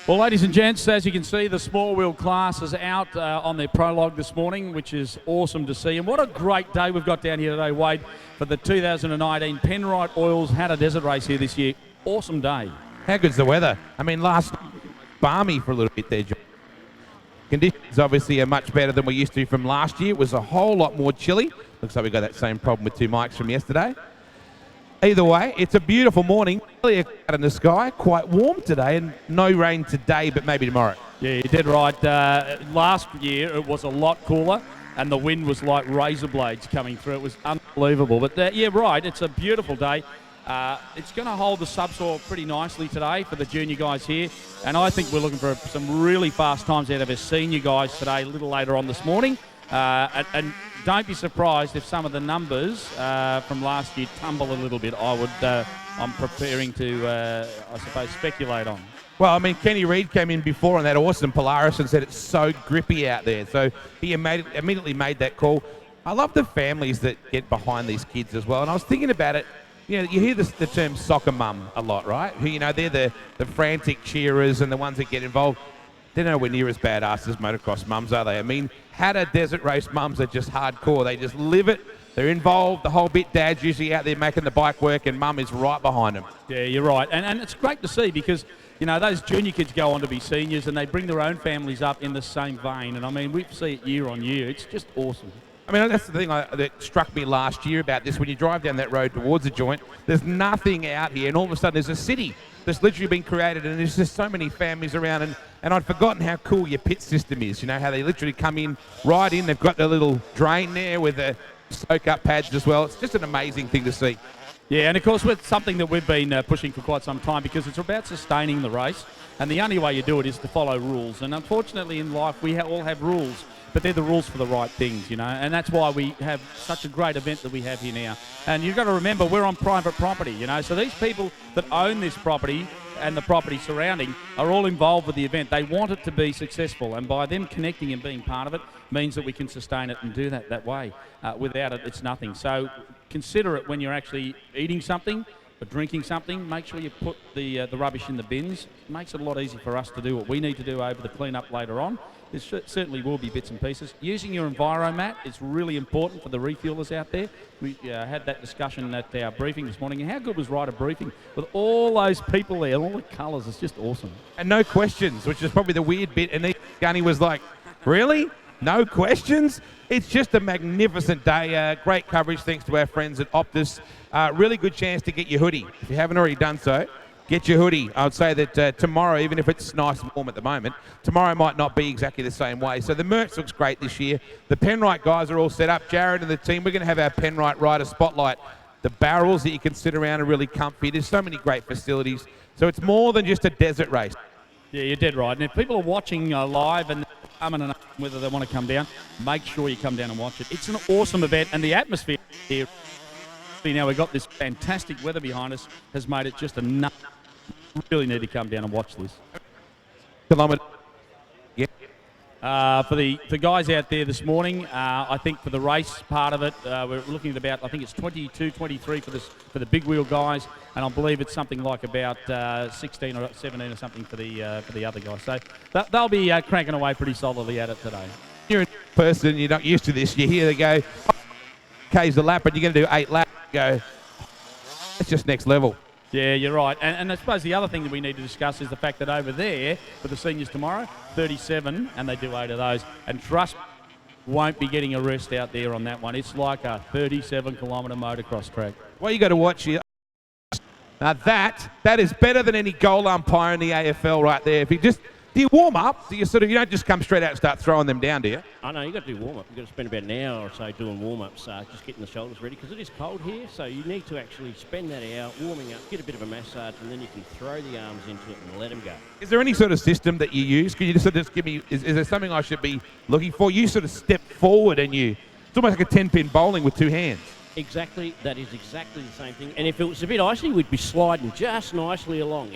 Well, ladies and gents, as you can see, the small wheel class is out on their prologue this morning, which is awesome to see. And what a great day we've got down here today, Wade, for the 2019 Penrite Oils Hattah Desert Race here this year. Awesome day. How good's the weather? I mean, last night, balmy for a little bit there, John. Conditions obviously are much better than we used to from last year. It was a whole lot more chilly. Looks like we got that same problem with two mics from yesterday. Either way, it's a beautiful morning. Clear cloud in the sky, quite warm today, and no rain today, but maybe tomorrow. Yeah, you did right. Last year it was a lot cooler, and the wind was like razor blades coming through. It was unbelievable. But yeah, right, it's a beautiful day. It's going to hold the subsoil pretty nicely today for the junior guys here, and I think we're looking for some really fast times out of our senior guys today a little later on this morning. And don't be surprised if some of the numbers from last year tumble a little bit. I'm preparing to, I suppose, speculate on. Well, I mean, Kenny Reid came in before on that awesome Polaris and said it's so grippy out there. So he immediately made that call. I love the families that get behind these kids as well. And I was thinking about it. You know, you hear the term soccer mum a lot, right? Who, you know, they're the frantic cheerers and the ones that get involved. They're nowhere near as badass as motocross mums, are they? I mean, Hattah Desert Race mums are just hardcore. They just live it. They're involved the whole bit. Dad's usually out there making the bike work, and mum is right behind them. Yeah, you're right. And it's great to see because, you know, those junior kids go on to be seniors and they bring their own families up in the same vein. And, I mean, we see it year on year. It's just awesome. I mean, that's the thing that struck me last year about this. When you drive down that road towards a joint, there's nothing out here, and all of a sudden there's a city that's literally been created, and there's just so many families around. And I'd forgotten how cool your pit system is. You know, how they literally come in, right in. They've got their little drain there with the soak-up pads as well. It's just an amazing thing to see. Yeah, and of course, it's something that we've been pushing for quite some time because it's about sustaining the race, and the only way you do it is to follow rules. And unfortunately, in life, we all have rules. But they're the rules for the right things, you know, and that's why we have such a great event that we have here now. And you've got to remember, we're on private property, you know, so these people that own this property and the property surrounding are all involved with the event. They want it to be successful, and by them connecting and being part of it means that we can sustain it and do that way. Without it, it's nothing. So consider it when you're actually eating something or drinking something. Make sure you put the rubbish in the bins. It makes it a lot easier for us to do what we need to do over the clean-up later on. There certainly will be bits and pieces. Using your EnviroMat is really important for the refuelers out there. We had that discussion at our briefing this morning. And how good was Ryder Briefing with all those people there, all the colours? It's just awesome. And no questions, which is probably the weird bit. And Gunny was like, really? No questions? It's just a magnificent day. Great coverage thanks to our friends at Optus. Really good chance to get your hoodie. If you haven't already done so, get your hoodie. I would say that tomorrow, even if it's nice and warm at the moment, tomorrow might not be exactly the same way. So the merch looks great this year. The Penrite guys are all set up. Jared and the team, we're going to have our Penrite Rider Spotlight. The barrels that you can sit around are really comfy. There's so many great facilities. So it's more than just a desert race. Yeah, you're dead right. And if people are watching live and whether they want to come down, make sure you come down and watch it. It's an awesome event, and the atmosphere here, now we've got this fantastic weather behind us, has made it just enough. Really need to come down and watch this. Kilometre. Yeah. For the guys out there this morning, I think for the race part of it, we're looking at about, I think it's 22, 23 for the big wheel guys, and I believe it's something like about 16 or 17 or something for the other guys. So they'll be cranking away pretty solidly at it today. You're a person, you're not used to this. You hear they go, K's a lap, and you're going to do 8 laps. You go, it's just next level. Yeah, you're right. And I suppose the other thing that we need to discuss is the fact that over there, for the seniors tomorrow, 37, and they do 8 of those. And trust won't be getting a rest out there on that one. It's like a 37-kilometre motocross track. Well, you got to watch here. Now that is better than any goal umpire in the AFL right there. If you just... Do you warm up? Do you you don't just come straight out and start throwing them down, do you? I know, you've got to do warm-up. You've got to spend about an hour or so doing warm-ups, just getting the shoulders ready, because it is cold here, so you need to actually spend that hour warming up, get a bit of a massage, and then you can throw the arms into it and let them go. Is there any sort of system that you use? Can you just give me, is there something I should be looking for? You sort of step forward and it's almost like a 10-pin bowling with 2 hands. Exactly, that is exactly the same thing. And if it was a bit icy, we'd be sliding just nicely along.